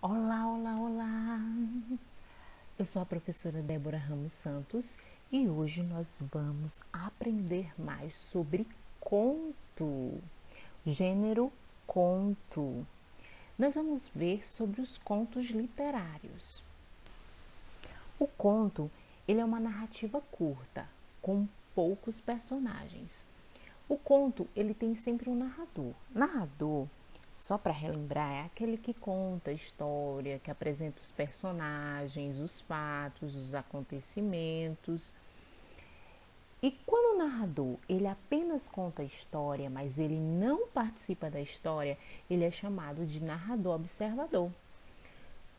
Olá, olá, olá! Eu sou a professora Débora Ramos Santos e hoje nós vamos aprender mais sobre conto, gênero conto. Nós vamos ver sobre os contos literários. O conto, ele é uma narrativa curta, com poucos personagens. O conto, ele tem sempre um narrador. Narrador, só para relembrar, é aquele que conta a história, que apresenta os personagens, os fatos, os acontecimentos. E quando o narrador, ele apenas conta a história, mas ele não participa da história, ele é chamado de narrador observador.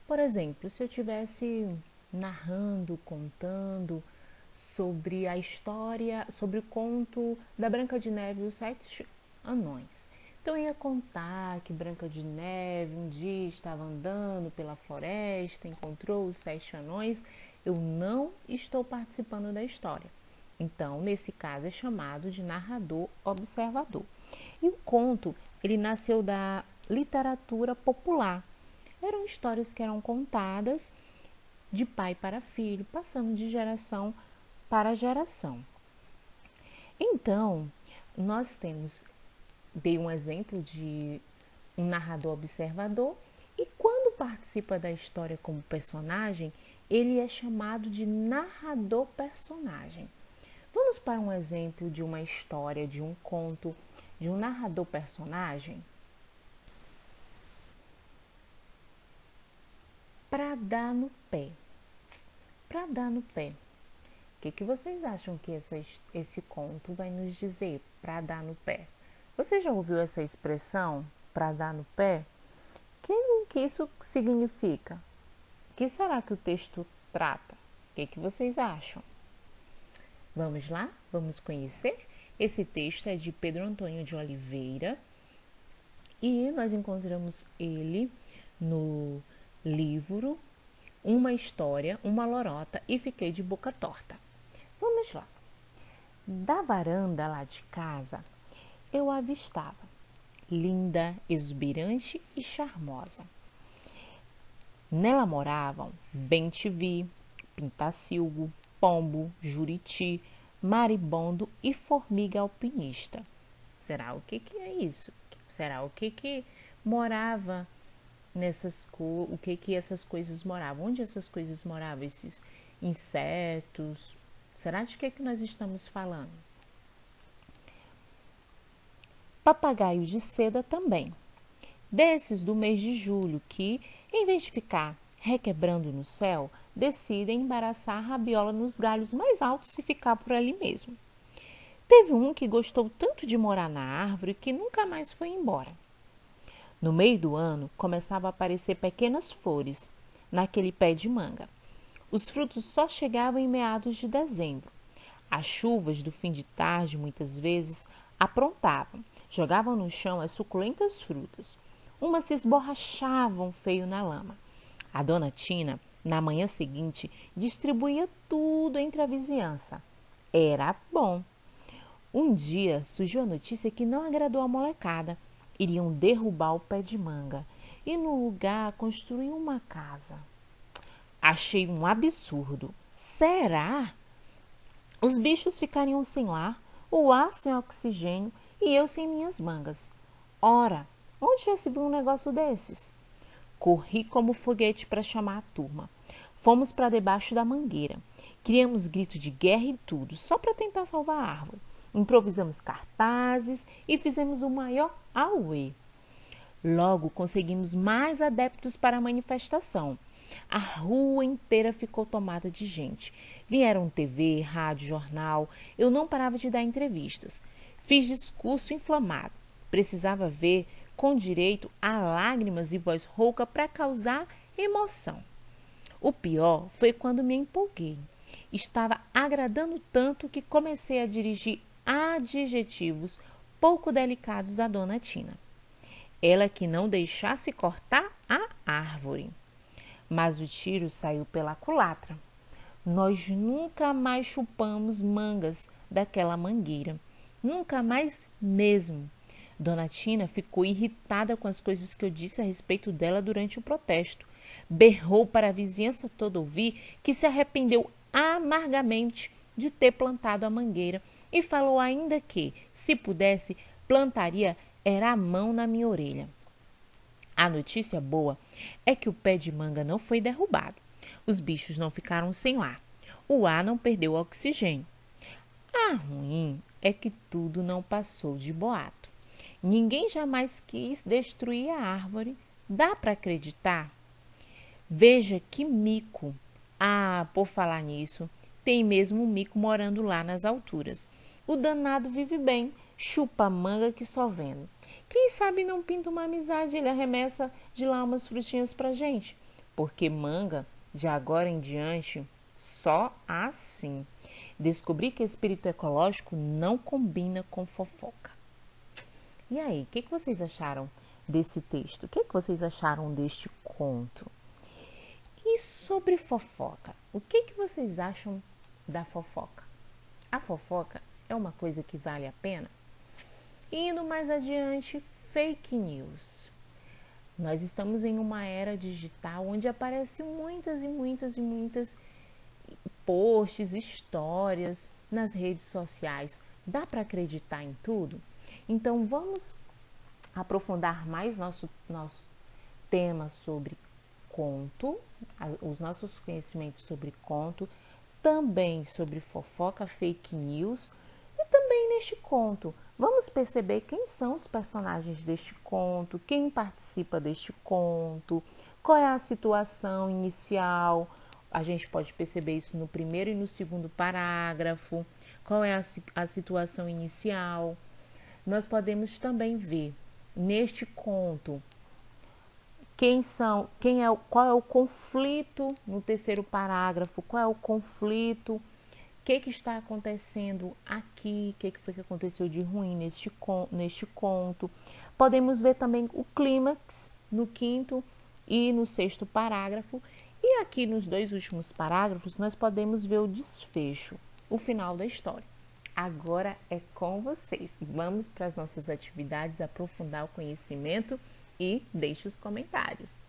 Por exemplo, se eu tivesse narrando, contando sobre a história, sobre o conto da Branca de Neve e os Sete Anões. Então eu ia contar que Branca de Neve um dia estava andando pela floresta, encontrou os sete anões. Eu não estou participando da história. Então, nesse caso, é chamado de narrador observador. E o conto, ele nasceu da literatura popular. Eram histórias que eram contadas de pai para filho, passando de geração para geração. Então, nós temos, dei um exemplo de um narrador observador, e quando participa da história como personagem, ele é chamado de narrador personagem. Vamos para um exemplo de uma história, de um conto, de um narrador personagem? Para dar no pé. Para dar no pé. O que vocês acham que esse conto vai nos dizer, para dar no pé? Você já ouviu essa expressão, para dar no pé? Que isso significa? O que será que o texto trata? O que vocês acham? Vamos lá? Vamos conhecer? Esse texto é de Pedro Antônio de Oliveira e nós encontramos ele no livro Uma História, Uma Lorota e Fiquei de Boca Torta. Vamos lá. Da varanda lá de casa, eu a avistava, linda, exuberante e charmosa. Nela moravam bem-te-vi, pintacilgo, pombo, juriti, maribondo e formiga alpinista. Será o que é isso? Será o que morava o que essas coisas moravam? Onde essas coisas moravam? Esses insetos? Será de que nós estamos falando? Papagaios de seda também. Desses do mês de julho que, em vez de ficar requebrando no céu, decidem embaraçar a rabiola nos galhos mais altos e ficar por ali mesmo. Teve um que gostou tanto de morar na árvore que nunca mais foi embora. No meio do ano, começavam a aparecer pequenas flores naquele pé de manga. Os frutos só chegavam em meados de dezembro. As chuvas do fim de tarde, muitas vezes, aprontavam, jogavam no chão as suculentas frutas. Umas se esborrachavam feio na lama. A dona Tina, na manhã seguinte, distribuía tudo entre a vizinhança. Era bom. Um dia surgiu a notícia que não agradou a molecada. Iriam derrubar o pé de manga e, no lugar, construir uma casa. Achei um absurdo. Será? Os bichos ficariam sem lar, o ar sem oxigênio e eu sem minhas mangas. Ora, onde já se viu um negócio desses? Corri como foguete para chamar a turma. Fomos para debaixo da mangueira. Criamos gritos de guerra e tudo, só para tentar salvar a árvore. Improvisamos cartazes e fizemos o maior auê. Logo conseguimos mais adeptos para a manifestação. A rua inteira ficou tomada de gente. Vieram TV, rádio, jornal. Eu não parava de dar entrevistas. Fiz discurso inflamado. Precisava ver com direito a lágrimas e voz rouca para causar emoção. O pior foi quando me empolguei. Estava agradando tanto que comecei a dirigir adjetivos pouco delicados à dona Tina. Ela que não deixasse cortar a árvore. Mas o tiro saiu pela culatra. Nós nunca mais chupamos mangas daquela mangueira. Nunca mais mesmo. Dona Tina ficou irritada com as coisas que eu disse a respeito dela durante o protesto. berrou para a vizinhança toda ouvir que se arrependeu amargamente de ter plantado a mangueira e falou ainda que, se pudesse, plantaria era a mão na minha orelha. A notícia boa é que o pé de manga não foi derrubado. Os bichos não ficaram sem lar. O ar não perdeu oxigênio. A ruim é que tudo não passou de boato. Ninguém jamais quis destruir a árvore. Dá para acreditar? Veja que mico. Ah, por falar nisso, tem mesmo um mico morando lá nas alturas. O danado vive bem, chupa manga que só vendo. Quem sabe não pinta uma amizade, ele arremessa de lá umas frutinhas pra gente. Porque manga, de agora em diante, só assim. Descobri que espírito ecológico não combina com fofoca. E aí, o que vocês acharam desse texto? O que vocês acharam deste conto? E sobre fofoca, o que vocês acham da fofoca? A fofoca é uma coisa que vale a pena? Indo mais adiante, fake news. Nós estamos em uma era digital onde aparecem muitas posts, histórias nas redes sociais. Dá para acreditar em tudo? Então vamos aprofundar mais nosso tema sobre conto, os nossos conhecimentos sobre conto, também sobre fofoca, fake news e também neste conto. Vamos perceber quem são os personagens deste conto, quem participa deste conto, qual é a situação inicial. A gente pode perceber isso no primeiro e no segundo parágrafo. Qual é a situação inicial? Nós podemos também ver neste conto qual é o conflito no terceiro parágrafo, qual é o conflito, o que está acontecendo aqui, o que foi que aconteceu de ruim neste conto. Podemos ver também o clímax no quinto e no sexto parágrafo. E aqui nos dois últimos parágrafos nós podemos ver o desfecho, o final da história. Agora é com vocês. Vamos para as nossas atividades, aprofundar o conhecimento e deixe os comentários.